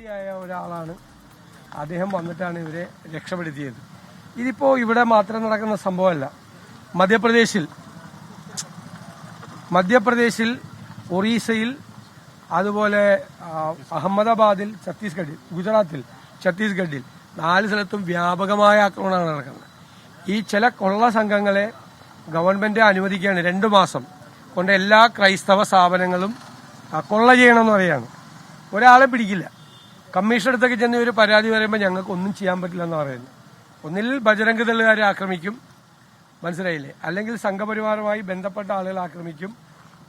കൂടിയായ ഒരാളാണ്. അദ്ദേഹം വന്നിട്ടാണ് ഇവരെ രക്ഷപ്പെടുത്തിയത്. ഇതിപ്പോൾ ഇവിടെ മാത്രം നടക്കുന്ന സംഭവമല്ല. മധ്യപ്രദേശിൽ, ഒറീസയിൽ, അതുപോലെ അഹമ്മദാബാദിൽ, ഗുജറാത്തിൽ, ഛത്തീസ്ഗഡിൽ 4 സ്ഥലത്തും വ്യാപകമായ ആക്രമണമാണ് നടക്കുന്നത്. ഈ ചില കൊള്ള സംഘങ്ങളെ ഗവൺമെന്റ് അനുവദിക്കുകയാണ്. 2 മാസം കൊണ്ട് എല്ലാ ക്രൈസ്തവ സ്ഥാപനങ്ങളും കൊള്ള ചെയ്യണമെന്ന് പറയാണ്. ഒരാളെ പിടിക്കില്ല. കമ്മീഷൻ അടുത്തൊക്കെ ചെന്ന് ഒരു പരാതി പറയുമ്പോൾ ഞങ്ങൾക്ക് ഒന്നും ചെയ്യാൻ പറ്റില്ല എന്ന് പറയുന്നു. ഒന്നിൽ ബജരംഗ് ദളുകാരെ ആക്രമിക്കും, മനസ്സിലായില്ലേ, അല്ലെങ്കിൽ സംഘപരിവാറുമായി ബന്ധപ്പെട്ട ആളുകൾ ആക്രമിക്കും,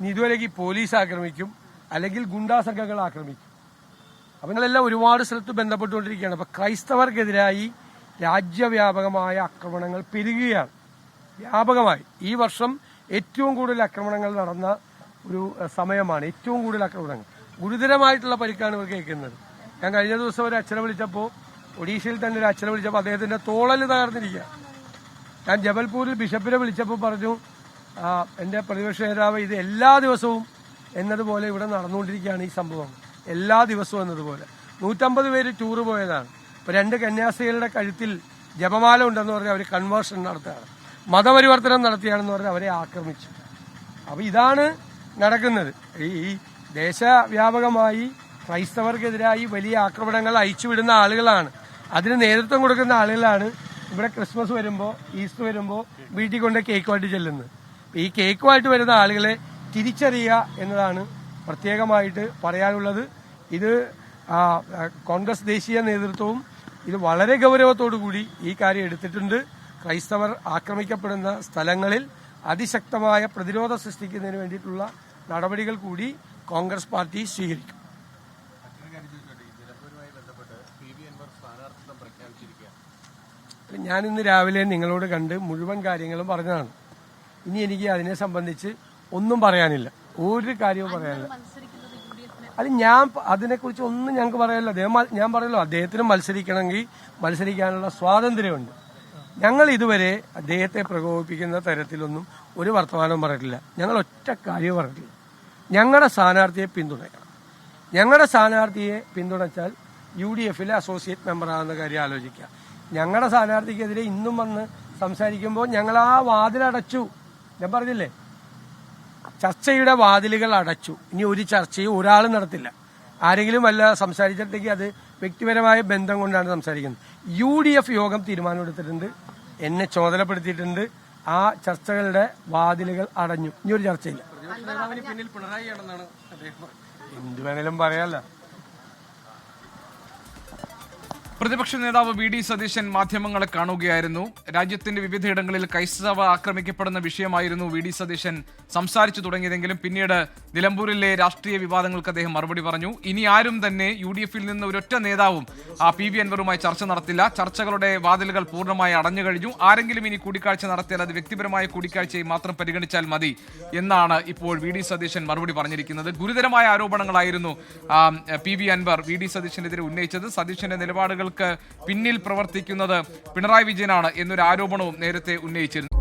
ഇതുവരെയ്ക്ക് പോലീസ് ആക്രമിക്കും, അല്ലെങ്കിൽ ഗുണ്ടാ സംഘങ്ങൾ ആക്രമിക്കും. അപ്പം നിങ്ങളെല്ലാം ഒരുപാട് സ്ഥലത്ത് ബന്ധപ്പെട്ടുകൊണ്ടിരിക്കുകയാണ്. അപ്പം ക്രൈസ്തവർക്കെതിരായി രാജ്യവ്യാപകമായ ആക്രമണങ്ങൾ പെരുകുകയാണ്. വ്യാപകമായി ഈ വർഷം ഏറ്റവും കൂടുതൽ ആക്രമണങ്ങൾ നടന്ന ഒരു സമയമാണ്. ഏറ്റവും കൂടുതൽ ആക്രമണങ്ങൾ, ഗുരുതരമായിട്ടുള്ള പരിക്കാണ് ഇവർ കേൾക്കുന്നത്. ഞാൻ കഴിഞ്ഞ ദിവസം ഒരു അച്ഛനെ വിളിച്ചപ്പോൾ, ഒഡീഷയിൽ തന്നെ ഒരു അച്ഛനെ വിളിച്ചപ്പോൾ അദ്ദേഹത്തിന്റെ തോളല് തകർന്നിരിക്കുക. ഞാൻ ജബൽപൂരിൽ ബിഷപ്പിനെ വിളിച്ചപ്പോൾ പറഞ്ഞു, എന്റെ പ്രതിപക്ഷ നേതാവ്, ഇത് എല്ലാ ദിവസവും എന്നതുപോലെ ഇവിടെ നടന്നുകൊണ്ടിരിക്കുകയാണ് ഈ സംഭവം. എല്ലാ ദിവസവും എന്നതുപോലെ 150 പേര് ടൂറ് പോയതാണ്. ഇപ്പൊ 2 കന്യാസ്ത്രീകളുടെ കഴുത്തിൽ ജപമാല ഉണ്ടെന്ന് പറഞ്ഞ് അവർ കൺവേർഷൻ നടത്തുകയാണ്, മതപരിവർത്തനം നടത്തിയാണെന്ന് പറഞ്ഞ് അവരെ ആക്രമിച്ചു. അപ്പൊ ഇതാണ് നടക്കുന്നത്. ഈ ദേശവ്യാപകമായി ക്രൈസ്തവർക്കെതിരായി വലിയ ആക്രമണങ്ങൾ അയച്ചുവിടുന്ന ആളുകളാണ്, അതിന് നേതൃത്വം കൊടുക്കുന്ന ആളുകളാണ് ഇവിടെ ക്രിസ്മസ് വരുമ്പോൾ, ഈസ്റ്റർ വരുമ്പോൾ വീട്ടിൽ കൊണ്ട് കേക്കുമായിട്ട് ചെല്ലുന്നത്. ഈ കേക്കുമായിട്ട് വരുന്ന ആളുകളെ തിരിച്ചറിയുക എന്നതാണ് പ്രത്യേകമായിട്ട് പറയാനുള്ളത്. ഇത് കോൺഗ്രസ് ദേശീയ നേതൃത്വവും ഇത് വളരെ ഗൗരവത്തോടു കൂടി ഈ കാര്യം എടുത്തിട്ടുണ്ട്. ക്രൈസ്തവർ ആക്രമിക്കപ്പെടുന്ന സ്ഥലങ്ങളിൽ അതിശക്തമായ പ്രതിരോധം സൃഷ്ടിക്കുന്നതിന് വേണ്ടിയിട്ടുള്ള നടപടികൾ കൂടി കോൺഗ്രസ് പാർട്ടി സ്വീകരിക്കും. ഞാൻ ഇന്ന് രാവിലെ നിങ്ങളോട് കണ്ട് മുഴുവൻ കാര്യങ്ങളും പറഞ്ഞതാണ്. ഇനി എനിക്ക് അതിനെ സംബന്ധിച്ച് ഒന്നും പറയാനില്ല, ഒരു കാര്യവും പറയാനില്ല. അത് അതിനെക്കുറിച്ച് ഒന്നും ഞങ്ങൾക്ക് പറയാനില്ല. ഞാൻ പറയല്ലോ, അദ്ദേഹത്തിന് മത്സരിക്കാനുള്ള സ്വാതന്ത്ര്യമുണ്ട്. ഞങ്ങൾ ഇതുവരെ അദ്ദേഹത്തെ പ്രകോപിപ്പിക്കുന്ന തരത്തിലൊന്നും ഒരു വർത്തമാനവും പറഞ്ഞിട്ടില്ല. ഞങ്ങൾ ഒറ്റ കാര്യവും പറഞ്ഞിട്ടില്ല. ഞങ്ങളുടെ സ്ഥാനാർത്ഥിയെ പിന്തുണയ്ക്കണം. ഞങ്ങളുടെ സ്ഥാനാർത്ഥിയെ പിന്തുണച്ചാൽ UDFിലെ അസോസിയേറ്റ് മെമ്പറാകുന്ന കാര്യം ആലോചിക്കുക. ഞങ്ങളുടെ സ്ഥാനാർത്ഥിക്കെതിരെ ഇന്നും വന്ന് സംസാരിക്കുമ്പോൾ ഞങ്ങൾ ആ വാതിലടച്ചു. ഞാൻ പറഞ്ഞില്ലേ, ചർച്ചയുടെ വാതിലുകൾ അടച്ചു. ഇനി ഒരു ചർച്ചയും ഒരാളും നടത്തില്ല. ആരെങ്കിലും വല്ല സംസാരിച്ചിട്ടെങ്കിൽ അത് വ്യക്തിപരമായ ബന്ധം കൊണ്ടാണ് സംസാരിക്കുന്നത്. UDF യോഗം തീരുമാനമെടുത്തിട്ടുണ്ട്, എന്നെ ചുമതലപ്പെടുത്തിയിട്ടുണ്ട്. ആ ചർച്ചകളുടെ വാതിലുകൾ അടഞ്ഞു. ഇനി ഒരു ചർച്ചയില്ല. എന്ത് വേണേലും പറയാല്ല. പ്രതിപക്ഷ നേതാവ് VD സതീശൻ മാധ്യമങ്ങളെ കാണുകയായിരുന്നു. രാജ്യത്തിന്റെ വിവിധയിടങ്ങളിൽ ക്രൈസ്തവ ആക്രമിക്കപ്പെടുന്ന വിഷയമായിരുന്നു VD സതീശൻ സംസാരിച്ചു തുടങ്ങിയതെങ്കിലും പിന്നീട് നിലമ്പൂരിലെ രാഷ്ട്രീയ വിവാദങ്ങൾക്ക് അദ്ദേഹം മറുപടി പറഞ്ഞു. ഇനി ആരും തന്നെ UDFിൽ നിന്ന് ഒരൊറ്റ നേതാവും PV അൻവറുമായി ചർച്ച നടത്തില്ല. ചർച്ചകളുടെ വാതിലുകൾ പൂർണ്ണമായി അടഞ്ഞു കഴിഞ്ഞു. ആരെങ്കിലും ഇനി കൂടിക്കാഴ്ച നടത്തിയാൽ അത് വ്യക്തിപരമായ കൂടിക്കാഴ്ചയെ മാത്രം പരിഗണിച്ചാൽ മതി എന്നാണ് ഇപ്പോൾ VD സതീശൻ മറുപടി പറഞ്ഞിരിക്കുന്നത്. ഗുരുതരമായ ആരോപണങ്ങളായിരുന്നു PV അൻവർ VD സതീശനെതിരെ ഉന്നയിച്ചത്. സതീശന്റെ നിലപാടുകൾ പിന്നിൽ പ്രവർത്തിക്കുന്നത് പിണറായി വിജയനാണ് എന്നൊരു ആരോപണവും നേരത്തെ ഉന്നയിച്ചിരുന്നു.